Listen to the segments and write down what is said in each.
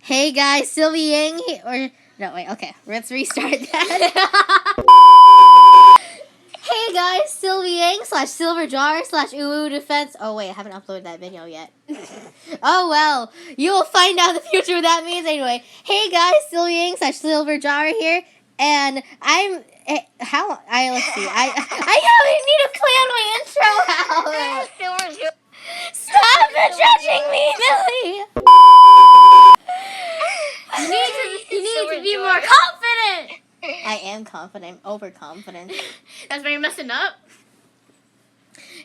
Hey guys, Sylviang here. Or no, wait. Okay, let's restart that. Hey guys, Sylviang /SilverJar/UU Defense. Oh wait, I haven't uploaded that video yet. Oh well, you will find out in the future what that means anyway. Hey guys, Sylviang /SilverJar here, and I'm. Let's see. I need to plan my intro out. Stop judging me, Millie. You need to be more confident. I am confident. I'm overconfident. That's why you're messing up.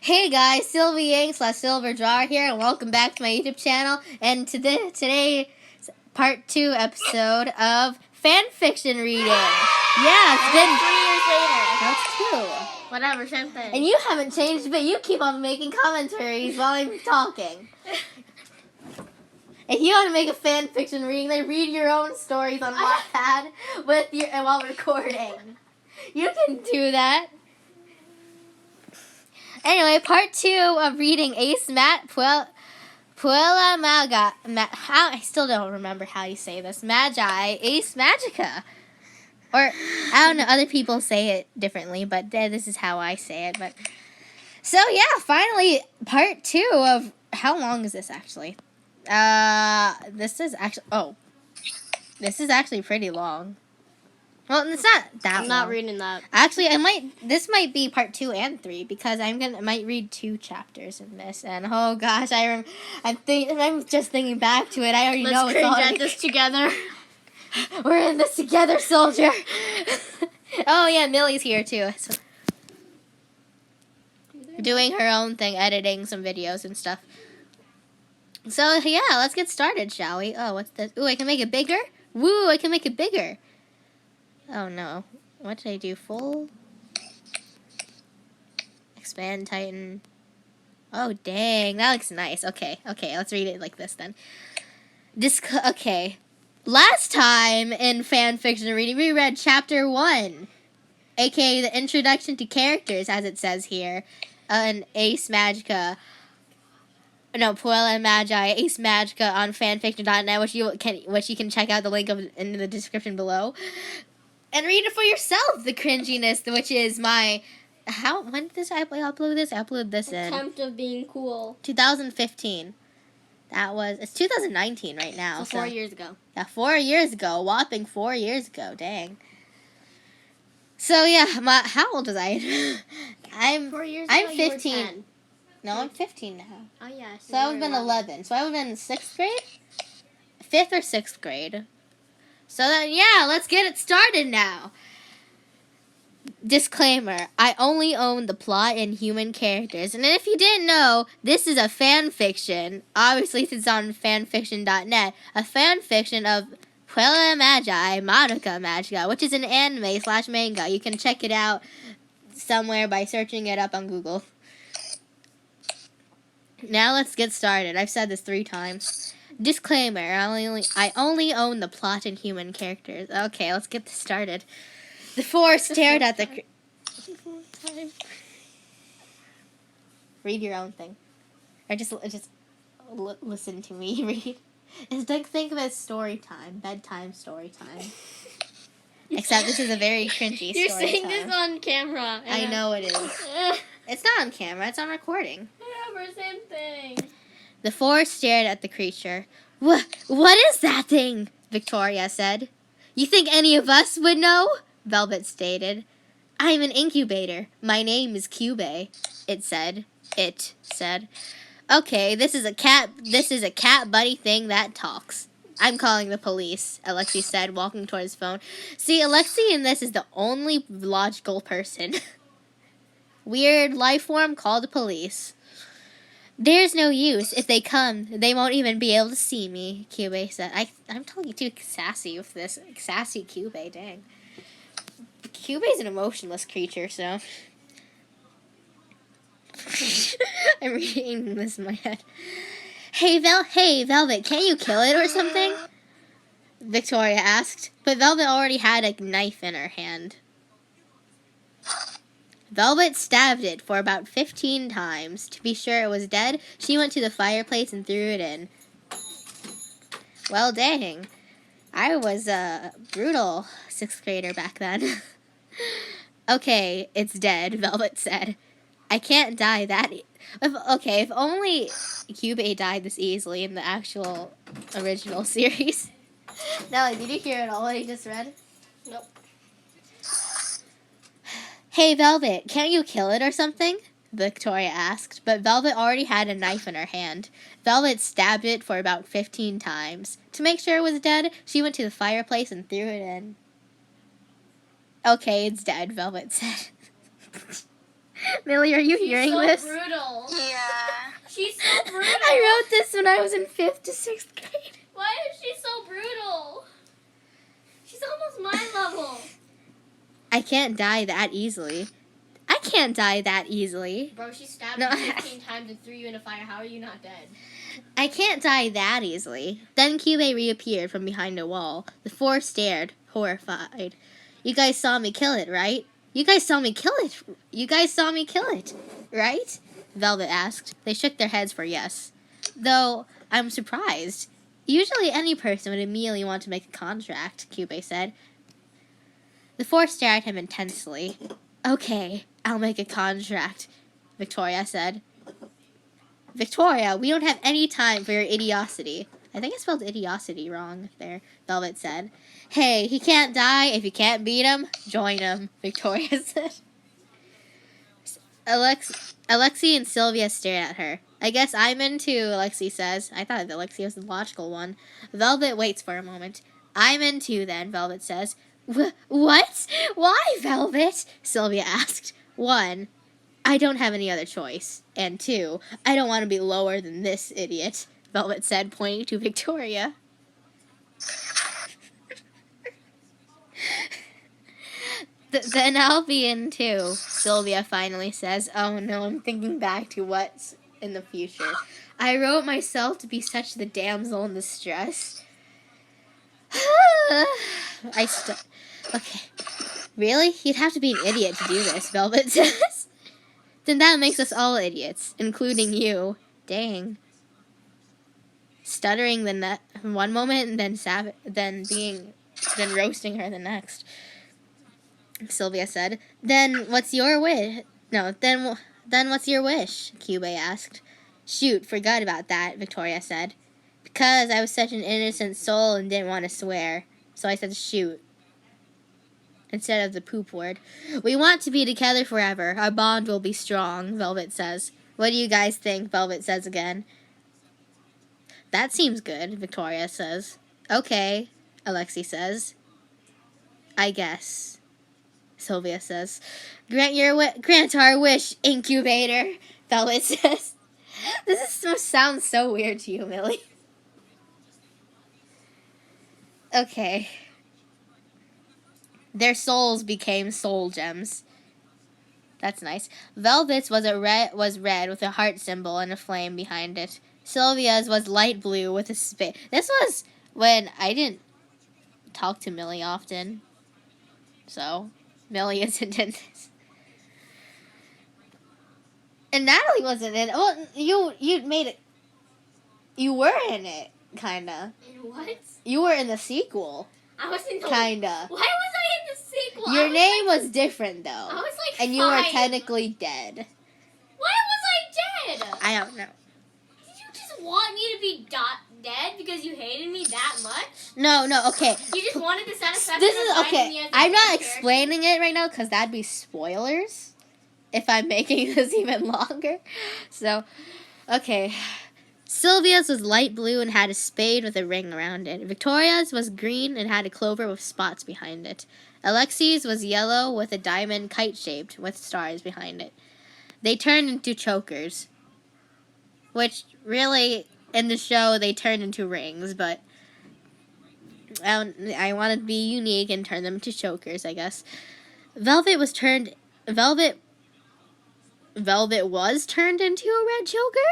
Hey guys, Sylviang /SilverJar here, and welcome back to my YouTube channel. And today's part 2 episode of fanfiction reading. Yeah, it's been 3 years later. That's 2. Whatever, same thing. And you haven't changed, but you keep on making commentaries while I'm talking. If you want to make a fan fiction reading, then read your own stories on Wattpad while recording. You can do that. Anyway, part 2 of reading Ace Puella Maga. I still don't remember how you say this. Magi Ace Magica. Or I don't know. Other people say it differently, but this is how I say it. But so yeah, finally part 2 of how long is this actually? This is actually pretty long. Well, it's not that long. I'm not reading that. Actually, this might be part 2 and 3 because I might read 2 chapters in this. And oh gosh, I'm just thinking back to it. I already know it's all. Let's cringe at this together. We're in this together, soldier. Oh yeah, Millie's here too. So, doing her own thing, editing some videos and stuff. So yeah, let's get started, shall we? Oh, what's this? Ooh, I can make it bigger? Woo, I can make it bigger. Oh no. What did I do? Full? Expand, tighten. Oh dang, that looks nice. Okay, let's read it like this then. Okay. Last time in fanfiction reading, we read chapter 1. AKA the introduction to characters, as it says here. An Ace Magica. No, Puella Magi, Ace Magica on fanfiction.net, which you can check out the link in the description below. And read it for yourself, the cringiness, which is my... When did I upload this? I uploaded this in... Attempt of being cool. 2015. It's 2019 right now. So 4 years ago. Yeah, 4 years ago. Whopping 4 years ago. Dang. So yeah, how old was I? 4 years ago, I'm 15. You were 10. No, I'm 15 now. Oh yeah. So I would have been 11. So I would have been 6th grade? 5th or 6th grade. So then, yeah, let's get it started now. Disclaimer, I only own the plot and human characters. And if you didn't know, this is a fan fiction. Obviously, it's on fanfiction.net. A fan fiction of Puella Magi, Madoka Magica, which is an anime/manga. You can check it out somewhere by searching it up on Google. Now let's get started. I've said this 3 times. Disclaimer, I only own the plot and human characters. Okay, let's get this started. The 4 stared at the... Read your own thing. Or just listen to me read. Think of it as story time. Bedtime story time. Except this is a very cringy story You're saying time. this on camera. I know it is. It's not on camera. It's on recording. Whatever, same thing. The 4 stared at the creature. What is that thing? Victoria said. You think any of us would know? Velvet stated. I'm an incubator. My name is Cube, it said. Okay, this is a cat buddy thing that talks. I'm calling the police, Alexi said, walking toward his phone. See, Alexi in this is the only logical person. Weird life form, call the police. There's no use. If they come, they won't even be able to see me, Cube said. I'm talking too sassy with this. Sassy Cube, dang. Cube is an emotionless creature, so... I'm reading this in my head. Hey, Velvet, can't you kill it or something? Victoria asked, but Velvet already had a knife in her hand. Velvet stabbed it for about 15 times. To be sure it was dead, she went to the fireplace and threw it in. Well, dang. I was a brutal 6th grader back then. Okay, it's dead, Velvet said. I can't die that... if only Cubase died this easily in the actual original series. Nelly, did you hear it all what he just read? Nope. Hey, Velvet, can't you kill it or something? Victoria asked, but Velvet already had a knife in her hand. Velvet stabbed it for about 15 times. To make sure it was dead, she went to the fireplace and threw it in. Okay, it's dead, Velvet said. Millie, are you hearing this? She's so brutal. Yeah. She's so brutal. I wrote this when I was in 5th to 6th grade. Why is she so brutal? She's almost my level. I can't die that easily. I can't die that easily. Bro, she stabbed No. you 15 times and threw you in a fire. How are you not dead? I can't die that easily. Then Cubase reappeared from behind a wall. The four stared, horrified. You guys saw me kill it, right? You guys saw me kill it. You guys saw me kill it, right? Velvet asked. They shook their heads for yes. Though, I'm surprised. Usually any person would immediately want to make a contract, Cubase said. The four stared at him intensely. Okay, I'll make a contract, Victoria said. Victoria, we don't have any time for your idiocy. I think I spelled idiocy wrong there, Velvet said. Hey, he can't die. If you can't beat him, join him, Victoria said. Alexi and Sylvia stared at her. I guess I'm in too, Alexi says. I thought that Alexi was the logical one. Velvet waits for a moment. I'm in too then, Velvet says. What? Why, Velvet? Sylvia asked. 1, I don't have any other choice. And 2, I don't want to be lower than this idiot, Velvet said, pointing to Victoria. Then I'll be in too, Sylvia finally says. Oh no, I'm thinking back to what's in the future. I wrote myself to be such the damsel in distress. Okay. Really? You'd have to be an idiot to do this, Velvet says. Then that makes us all idiots, including you. Dang. Stuttering one moment and then roasting her the next. Sylvia said. Then what's your wish? No, then what's your wish? Cubase asked. Shoot, forgot about that, Victoria said. Because I was such an innocent soul and didn't want to swear. So I said shoot. Instead of the poop word. We want to be together forever. Our bond will be strong, Velvet says. What do you guys think? Velvet says again. That seems good, Victoria says. Okay, Alexi says. I guess. Sylvia says. Grant our wish, incubator, Velvet says. Sounds so weird to you, Millie. Okay. Their souls became soul gems. That's nice. Velvet's was red with a heart symbol and a flame behind it. Sylvia's was light blue with a space. This was when I didn't talk to Millie often. So, Millie isn't in this. And Natalie wasn't in it. Well, you made it. You were in it, kinda. In what? You were in the sequel. I was in the... Kinda. Why was I in the sequel? Your name was different, though. I was like and you were 5. technically dead. Why was I dead? I don't know. Did you just want me to be dead because you hated me that much? No, okay. You just wanted the satisfaction This of is finding okay. me as a I'm not character? explaining it right now because that'd be spoilers if I'm making this even longer. So, okay. Sylvia's was light blue and had a spade with a ring around it. Victoria's was green and had a clover with spots behind it. Alexi's was yellow with a diamond kite-shaped with stars behind it. They turned into chokers, which really, in the show, they turned into rings, but I wanted to be unique and turn them into chokers, I guess. Velvet was turned into a red choker?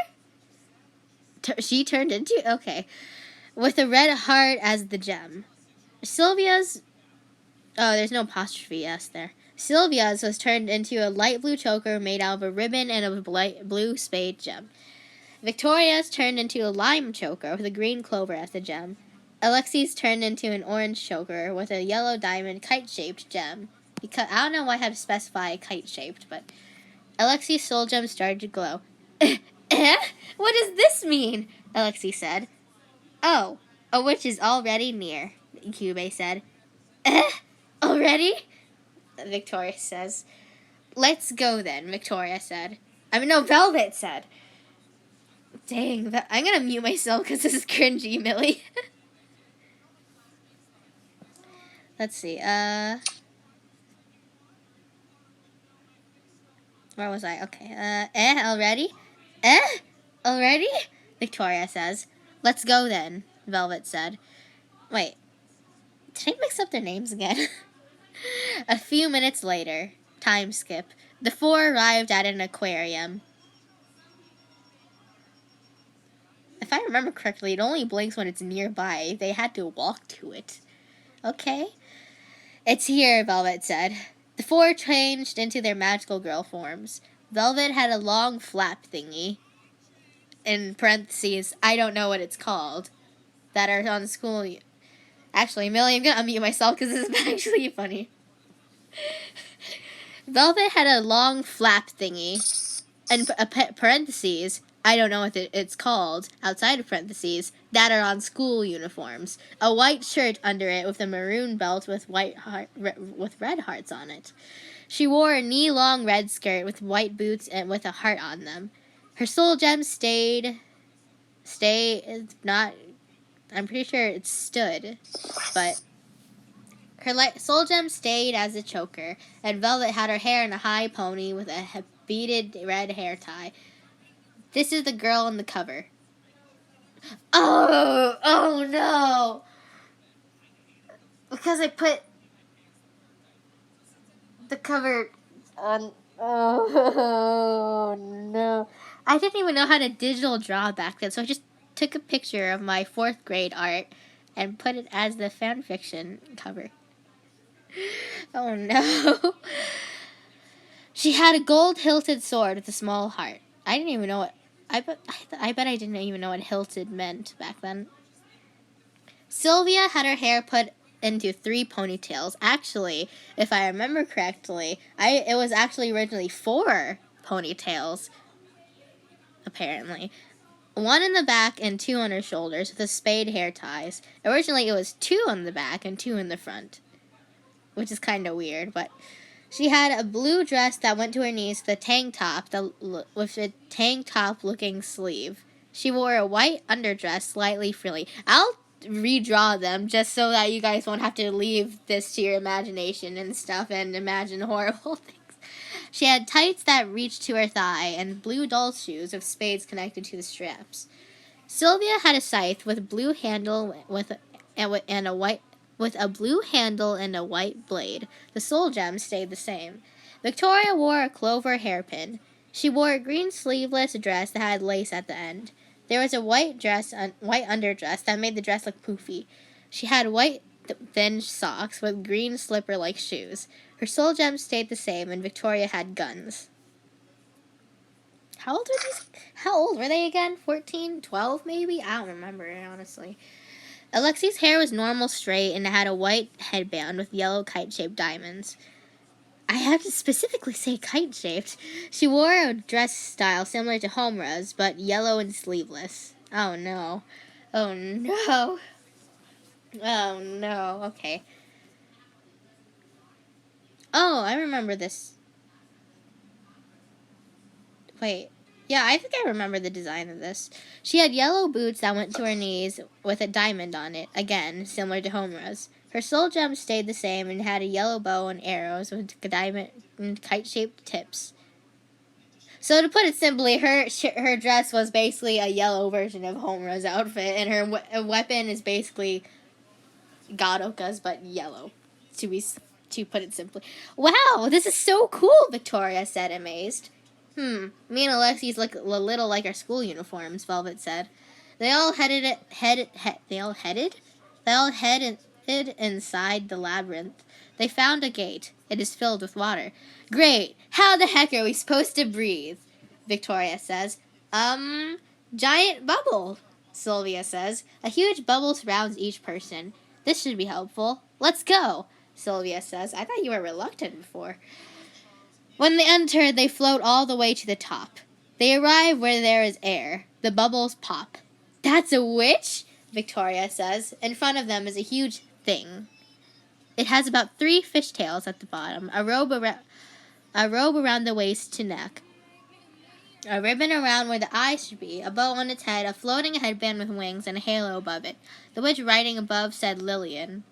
She turned into... Okay. With a red heart as the gem. Sylvia's... Oh, there's no apostrophe S there. Sylvia's was turned into a light blue choker made out of a ribbon and a blue spade gem. Victoria's turned into a lime choker with a green clover as the gem. Alexis turned into an orange choker with a yellow diamond kite-shaped gem. Because I don't know why I have to specify kite-shaped, but Alexis' soul gem started to glow. What does this mean? Alexis said. Oh, a witch is already near, Cube said. Already? Victoria says. Let's go then, Victoria said. No, Velvet said. Dang, I'm gonna mute myself because this is cringy, Millie. Let's see, where was I? Okay, already? Already? Victoria says. Let's go then, Velvet said. Wait, did I mix up their names again? A few minutes later, time skip, the four arrived at an aquarium. If I remember correctly, it only blinks when it's nearby. They had to walk to it. Okay. It's here, Velvet said. The four changed into their magical girl forms. Velvet had a long flap thingy. In parentheses, I don't know what it's called. That are on school. Actually, Millie, I'm gonna unmute myself because this is actually funny. Velvet had a long flap thingy. And parentheses, I don't know what it's called, outside of parentheses, that are on school uniforms. A white shirt under it with a maroon belt with with red hearts on it. She wore a knee-long red skirt with white boots and with a heart on them. Her soul gem I'm pretty sure it stood, but her soul gem stayed as a choker, and Velvet had her hair in a high pony with a beaded red hair tie. This is the girl on the cover. Oh no! Because I put the cover on. Oh no! I didn't even know how to digital draw back then, so I just took a picture of my 4th grade art and put it as the fanfiction cover. Oh no! She had a gold-hilted sword with a small heart. I didn't even know what. I bet I didn't even know what hilted meant back then. Sylvia had her hair put into 3 ponytails. Actually, if I remember correctly, it was actually originally 4 ponytails. Apparently. 1 in the back and 2 on her shoulders with a spade hair ties. Originally, it was 2 on the back and 2 in the front, which is kind of weird, but she had a blue dress that went to her knees with a tank top looking sleeve. She wore a white underdress, slightly frilly. I'll redraw them just so that you guys won't have to leave this to your imagination and stuff and imagine horrible things. She had tights that reached to her thigh and blue doll shoes with spades connected to the straps. Sylvia had a scythe with a blue handle with a blue handle and a white blade. The soul gem stayed the same. Victoria wore a clover hairpin. She wore a green sleeveless dress that had lace at the end. There was a white underdress that made the dress look poofy. She had white thin socks with green slipper-like shoes. Her soul gem stayed the same, and Victoria had guns. How old were they again? 14? 12 maybe? I don't remember, honestly. Alexi's hair was normal straight and had a white headband with yellow kite-shaped diamonds. I have to specifically say kite-shaped. She wore a dress style similar to Homura's, but yellow and sleeveless. Oh no. Oh no. Oh no. Okay. Oh, I remember this. Wait. Yeah, I think I remember the design of this. She had yellow boots that went to her knees with a diamond on it, again, similar to Homura's. Her soul gem stayed the same and had a yellow bow and arrows with diamond and kite-shaped tips. So to put it simply, her dress was basically a yellow version of Homura's outfit, and her weapon is basically Gadoka's, but yellow, to put it simply. Wow, this is so cool, Victoria said, amazed. Me and Alexis look a little like our school uniforms, Velvet said. They all headed inside the labyrinth. They found a gate. It is filled with water. Great! How the heck are we supposed to breathe? Victoria says. Giant bubble, Sylvia says. A huge bubble surrounds each person. This should be helpful. Let's go, Sylvia says. I thought you were reluctant before. When they enter, they float all the way to the top. They arrive where there is air. The bubbles pop. That's a witch? Victoria says. In front of them is a huge thing. It has about 3 fishtails at the bottom, a robe around the waist to neck, a ribbon around where the eyes should be, a bow on its head, a floating headband with wings, and a halo above it. The witch writing above said Lillian.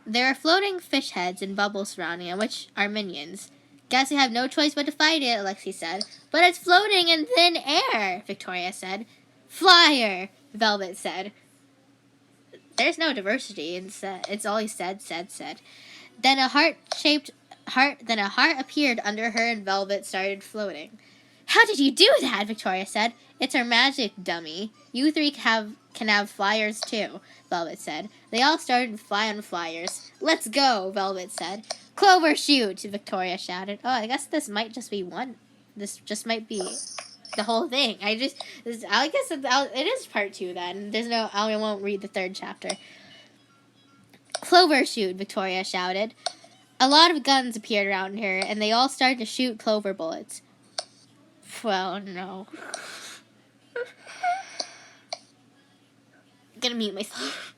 There are floating fish heads and bubbles surrounding it, which are minions. Guess we have no choice but to fight it, Alexi said. But it's floating in thin air, Victoria said. Flyer, Velvet said. There's no diversity, it's always said. Then a heart appeared under her and Velvet started floating. How did you do that? Victoria said. It's our magic, dummy. You 3 can have flyers too, Velvet said. They all started to fly on flyers. Let's go, Velvet said. Clover shoot, Victoria shouted. Oh, I guess this might just be one. This just might be the whole thing. I guess it is part 2 then. I won't read the 3rd chapter. Clover shoot, Victoria shouted. A lot of guns appeared around her, and they all started to shoot clover bullets. Well, no. I'm gonna mute myself.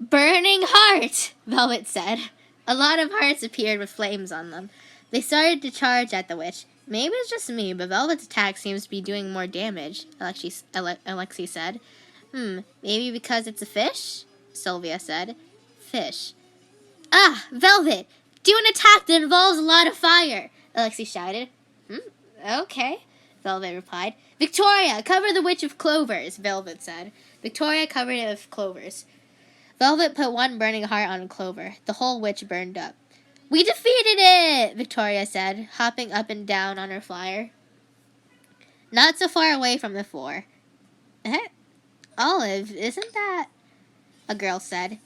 Burning heart, Velvet said. A lot of hearts appeared with flames on them. They started to charge at the witch. Maybe it's just me, but Velvet's attack seems to be doing more damage, Alexi said. Maybe because it's a fish? Sylvia said. Fish. Ah, Velvet! Do an attack that involves a lot of fire, Alexi shouted. Okay, Velvet replied. Victoria, cover the witch with clovers, Velvet said. Victoria covered it with clovers. Velvet put one burning heart on a clover. The whole witch burned up. We defeated it, Victoria said, hopping up and down on her flyer. Not so far away from the 4. Olive, isn't that? A girl said.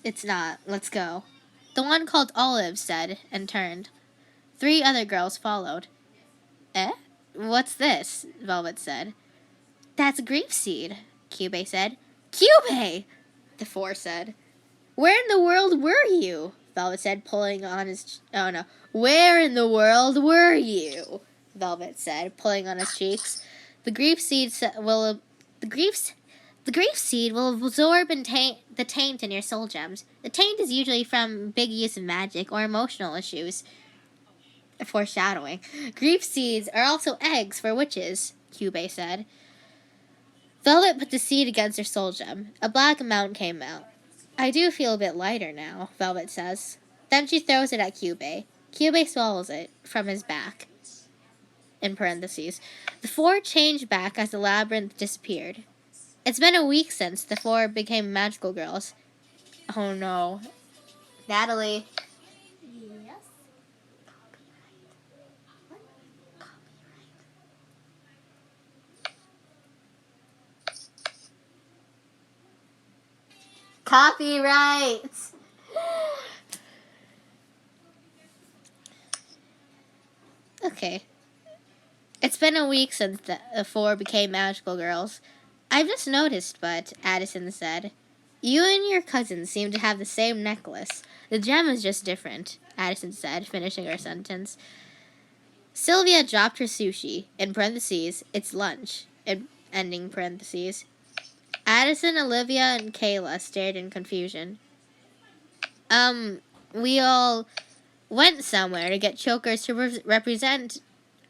It's not. Let's go. The one called Olive said, and turned. 3 other girls followed. What's this? Velvet said. That's grief seed, Cube said. Cube! The 4 said. Where in the world were you? Velvet said, pulling on his... Oh, no. Where in the world were you? Velvet said, pulling on his cheeks. The grief seed will absorb and the taint in your soul gems. The taint is usually from big use of magic or emotional issues. Foreshadowing. Grief seeds are also eggs for witches, Cube said. Velvet put the seed against her soul gem. A black amount came out. I do feel a bit lighter now, Velvet says. Then she throws it at Cube. Cube swallows it from his back. In parentheses. The 4 changed back as the labyrinth disappeared. It's been a week since the 4 became magical girls. Oh no. Natalie. Yes. Copyright. Okay. It's been a week since the 4 became magical girls. I've just noticed, but, Addison said. You and your cousin seem to have the same necklace. The gem is just different, Addison said, finishing her sentence. Sylvia dropped her sushi, in parentheses, it's lunch, ending parentheses. Addison, Olivia, and Kayla stared in confusion. We all went somewhere to get chokers to represent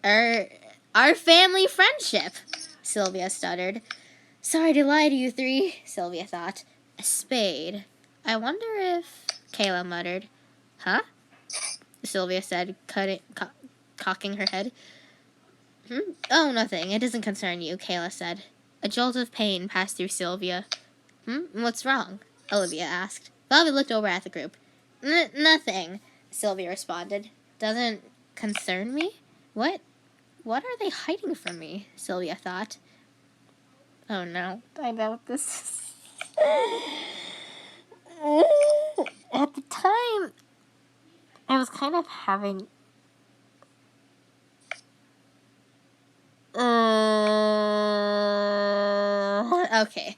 our family friendship, Sylvia stuttered. Sorry to lie to you 3, Sylvia thought. A spade. I wonder if... Kayla muttered. Huh? Sylvia said, cocking her head. Oh, nothing. It doesn't concern you, Kayla said. A jolt of pain passed through Sylvia. What's wrong? Olivia asked. Velvet looked over at the group. Nothing, Sylvia responded. Doesn't concern me? What are they hiding from me? Sylvia thought. Oh no, I know what this is. At the time, I was kind of having Okay.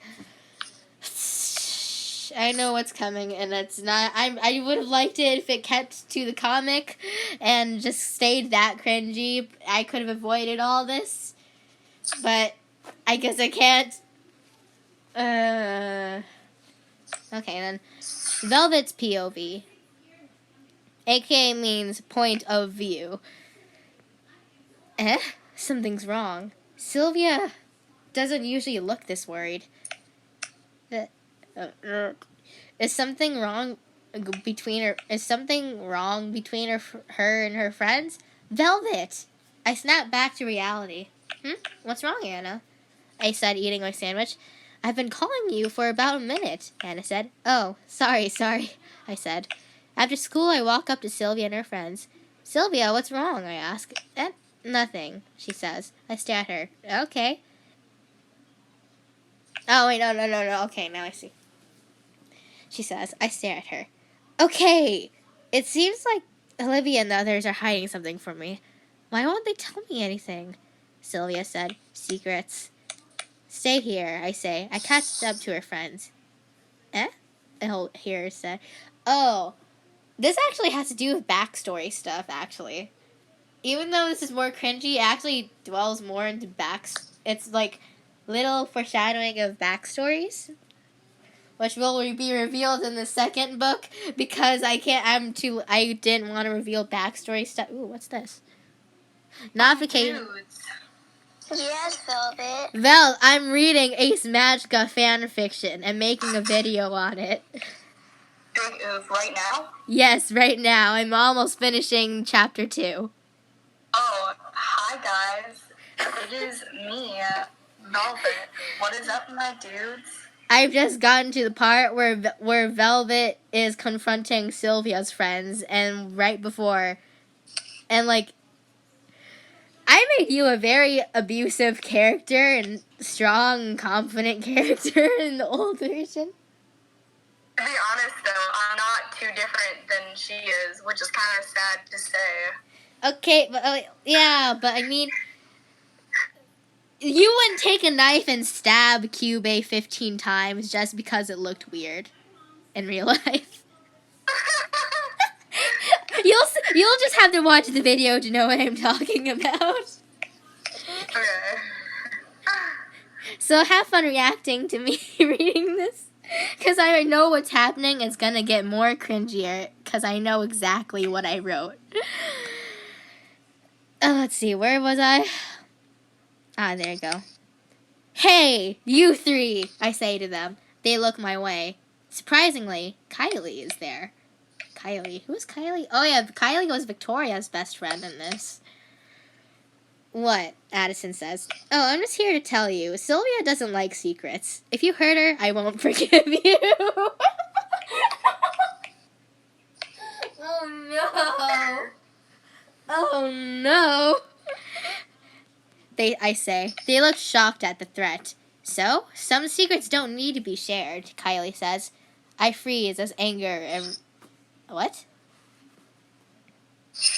I know what's coming, and it's not. I would have liked it if it kept to the comic, and just stayed that cringy. I could have avoided all this, but I guess I can't. Okay then. Velvet's POV. AKA means point of view. Something's wrong. Sylvia doesn't usually look this worried. Is something wrong between her? Is something wrong between her and her friends? Velvet! I snapped back to reality. What's wrong, Anna? I said, eating my sandwich. I've been calling you for about a minute, Anna said. Oh, sorry, I said. After school, I walk up to Sylvia and her friends. Sylvia, what's wrong? I ask. Nothing, she says. I stare at her. Okay. Oh, wait, no. Okay, now I see. She says. I stare at her. Okay. It seems like Olivia and the others are hiding something from me. Why won't they tell me anything? Sylvia said. Secrets. Stay here, I say. I catch up to her friends. I hear her say. Oh, this actually has to do with backstory stuff, actually. Even though this is more cringy, it actually dwells more into it's like little foreshadowing of backstories, which will be revealed in the second book, because I didn't want to reveal backstory stuff. Ooh, what's this? Notification. Yes, Velvet. Vel, I'm reading Ace Magica fanfiction and making a video on it. Right now? Yes, right now. I'm almost finishing chapter 2. Oh, hi guys. It is me, Velvet. What is up, my dudes? I've just gotten to the part where Velvet is confronting Sylvia's friends, and right before, and like, I made you a very abusive character and strong, confident character in the old version. To be honest, though, I'm not too different than she is, which is kind of sad to say. Okay, but but I mean, you wouldn't take a knife and stab Cube 15 times just because it looked weird in real life. You'll just have to watch the video to know what I'm talking about. Okay. So have fun reacting to me reading this, because I know what's happening. It's gonna get more cringier because I know exactly what I wrote. Let's see, where was I? There you go. Hey, you three, I say to them. They look my way. Surprisingly, Kylie is there. Kylie? Who's Kylie? Oh yeah, Kylie was Victoria's best friend in this. What? Addison says. Oh, I'm just here to tell you, Sylvia doesn't like secrets. If you hurt her, I won't forgive you. Oh no. Oh no. I say. They look shocked at the threat. So, some secrets don't need to be shared, Kylie says. I freeze as anger What?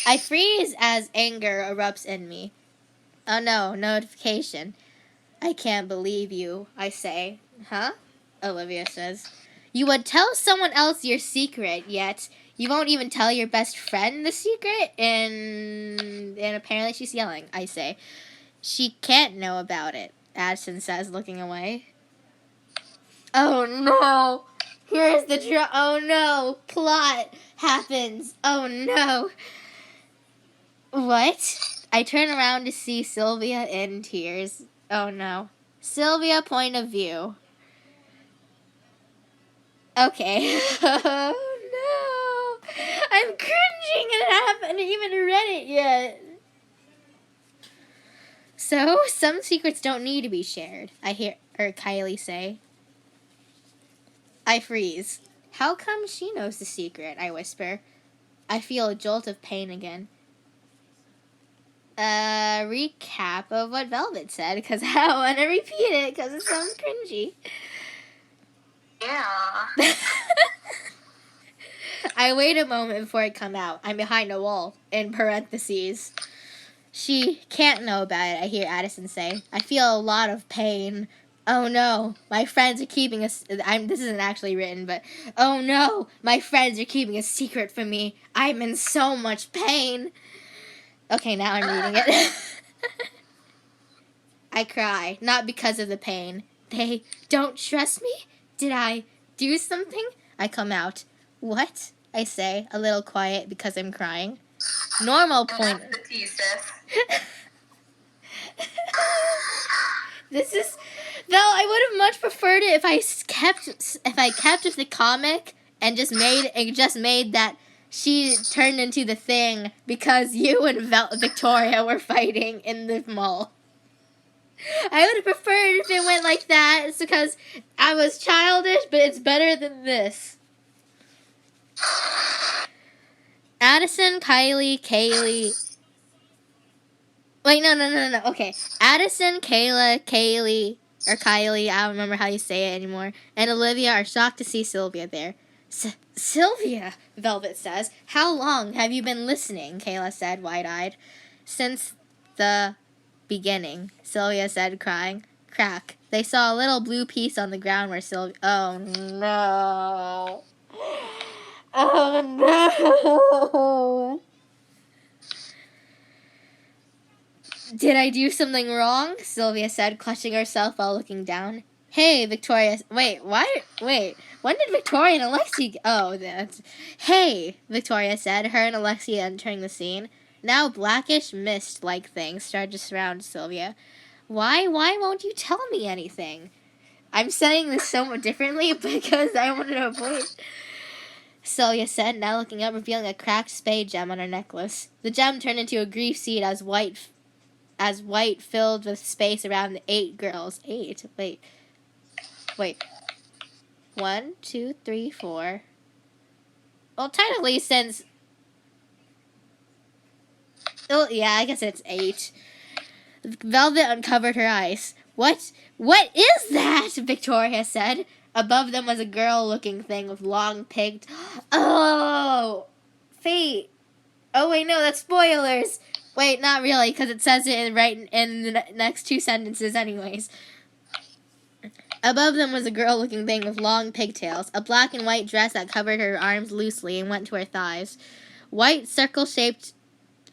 I freeze as anger erupts in me. Oh no, notification. I can't believe you, I say. Huh? Olivia says. You would tell someone else your secret, yet you won't even tell your best friend the secret? And apparently she's yelling, I say. She can't know about it, Addison says, looking away. Oh no! Here's the oh no! Plot happens! Oh no! What? I turn around to see Sylvia in tears. Oh no. Sylvia, point of view. Okay. Oh no! I'm cringing and I haven't even read it yet. So, some secrets don't need to be shared, I hear Kylie say. I freeze. How come she knows the secret? I whisper. I feel a jolt of pain again. Recap of what Velvet said, because I don't want to repeat it, because it sounds cringy. Yeah. I wait a moment before I come out. I'm behind a wall, in parentheses. She can't know about it, I hear Addison say. I feel a lot of pain. Oh no, my friends are keeping this isn't actually written, but oh no, my friends are keeping a secret from me. I'm in so much pain. Okay, now I'm reading it. I cry, not because of the pain. They don't trust me? Did I do something? I come out. What? I say, a little quiet because I'm crying. Normal point. That's the tea, sis. This is though I would have much preferred it if I kept with the comic and just made that she turned into the thing because you and Victoria were fighting in the mall. I would have preferred if it went like that. It's because I was childish, but it's better than this. Addison, Kaylee. Wait, no. Okay. Addison, Kylie, I don't remember how you say it anymore, and Olivia are shocked to see Sylvia there. Sylvia, Velvet says. How long have you been listening? Kayla said, wide-eyed. Since the beginning, Sylvia said, crying. Crack. They saw a little blue piece on the ground where Sylvia... Oh, no. Oh, no. Did I do something wrong? Sylvia said, clutching herself while looking down. Hey, Victoria... Wait, why... Wait, when did Victoria and Alexi... Oh, that's... Hey, Victoria said, her and Alexi entering the scene. Now blackish mist-like things started to surround Sylvia. Why won't you tell me anything? I'm saying this somewhat differently because I wanted to avoid... Sylvia said, now looking up, revealing a cracked spade gem on her necklace. The gem turned into a grief seed as white filled with space around the 8 girls. 8? Wait. 1, 2, 3, 4. Well, technically, since... Oh, yeah, I guess it's 8. Velvet uncovered her eyes. What is that? Victoria said. Above them was a girl-looking thing with long pigtails. Oh! Fate. Oh, wait, no, that's spoilers. Wait, not really, because it says it right in the next 2 sentences anyways. Above them was a girl-looking thing with long pigtails, a black and white dress that covered her arms loosely and went to her thighs. White, circle-shaped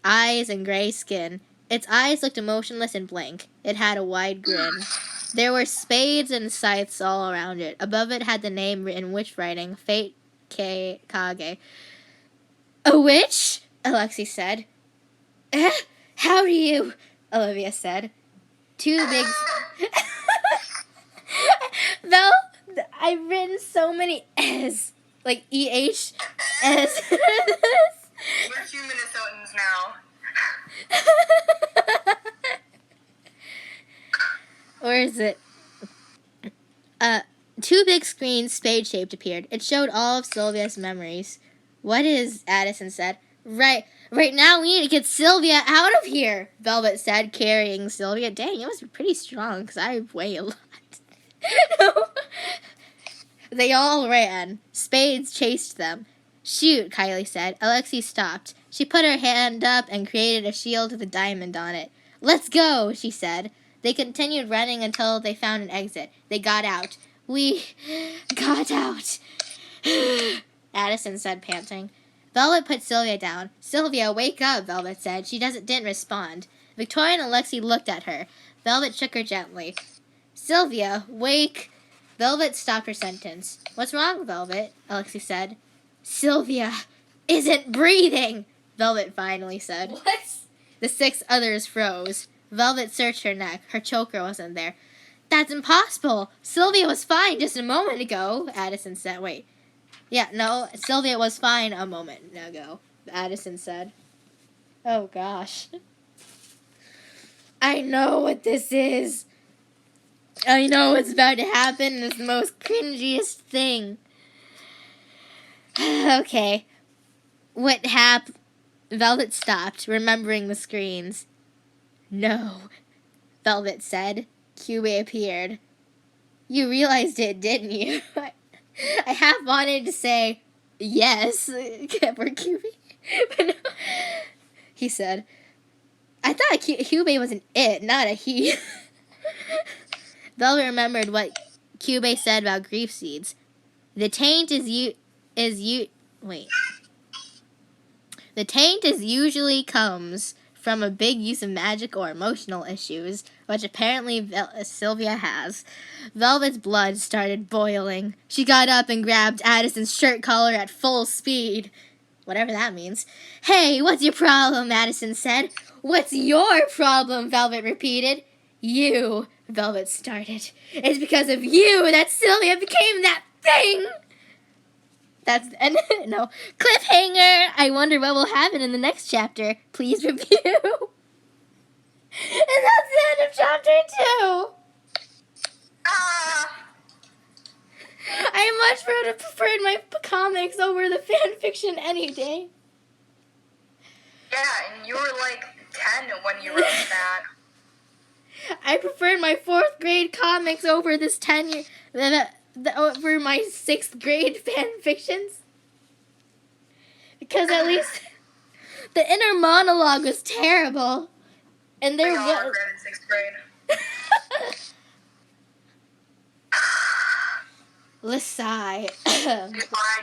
eyes and gray skin. Its eyes looked emotionless and blank. It had a wide grin. There were spades and scythes all around it. Above it had the name written witch writing, Fate Kage. A witch? Alexi said. How do you? Olivia said. 2 big... Though, I've written so many S. Like, E-H, S. We're 2 Minnesotans now. Where is it? 2 big screens, spade-shaped, appeared. It showed all of Sylvia's memories. What is, Addison said. Right now we need to get Sylvia out of here, Velvet said, carrying Sylvia. Dang, it must be pretty strong, because I weigh a lot. They all ran. Spades chased them. Shoot, Kylie said. Alexi stopped. She put her hand up and created a shield with a diamond on it. Let's go, she said. They continued running until they found an exit. They got out. We got out. Addison said, panting. Velvet put Sylvia down. Sylvia, wake up, Velvet said. She didn't respond. Victoria and Alexi looked at her. Velvet shook her gently. Sylvia, wake. Velvet stopped her sentence. What's wrong, Velvet? Alexi said. Sylvia isn't breathing, Velvet finally said. What? The 6 others froze. Velvet searched her neck. Her choker wasn't there. That's impossible. Sylvia was fine just a moment ago, Addison said. Wait. Yeah, no, Sylvia was fine a moment ago, Addison said. Oh, gosh. I know what this is. I know what's about to happen. It's the most cringiest thing. Okay. What happened? Velvet stopped, remembering the screens. No, Velvet said. QB appeared. You realized it, didn't you? I half wanted to say yes for QB, but no. He said, I thought Cubey was an it, not a he. Velvet remembered what Cubey said about grief seeds. The taint The taint usually comes from a big use of magic or emotional issues, which apparently Sylvia has. Velvet's blood started boiling. She got up and grabbed Addison's shirt collar at full speed. Whatever that means. Hey, what's your problem? Addison said. What's your problem? Velvet repeated. You, Velvet started. It's because of you that Sylvia became that thing! No. Cliffhanger! I wonder what will happen in the next chapter. Please review. And that's the end of chapter 2! I much would have preferred my comics over the fanfiction any day. Yeah, and you were like 10 when you wrote that. I preferred my 4th grade comics over this 10-year... over my 6th grade fanfictions. Because at least the inner monologue was terrible. And there we all was... read in 6th grade. Let's sigh. I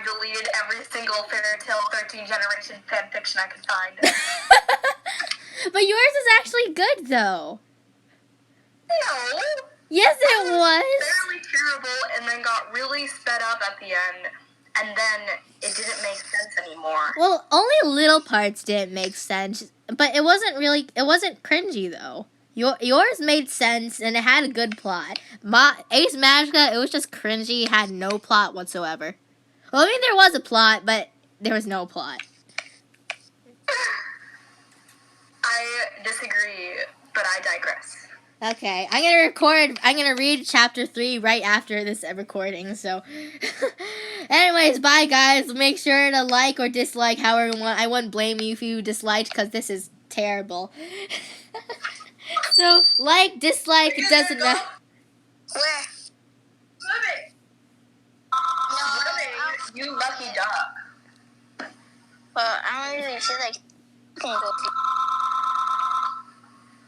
deleted every single Fairy Tale 13 Generation fanfiction I could find. But yours is actually good, though. No. Yes, it was. Fairly terrible, and then got really sped up at the end, and then it didn't make sense anymore. Well, only little parts didn't make sense, but it wasn't cringy, though. Yours made sense, and it had a good plot. Ace Magica, it was just cringy, had no plot whatsoever. Well, I mean, there was a plot, but there was no plot. I disagree, but I digress. Okay, I'm gonna read chapter 3 right after this recording, so. Anyways, bye guys. Make sure to like or dislike however you want. I wouldn't blame you if you disliked, because this is terrible. So, like, dislike, it doesn't matter. Where? Swimming! Swimming, you lucky duck. Well, I don't really feel like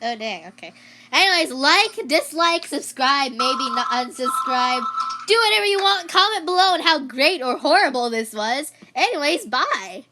Oh, dang, okay. Anyways, like, dislike, subscribe, maybe not unsubscribe. Do whatever you want. Comment below on how great or horrible this was. Anyways, bye.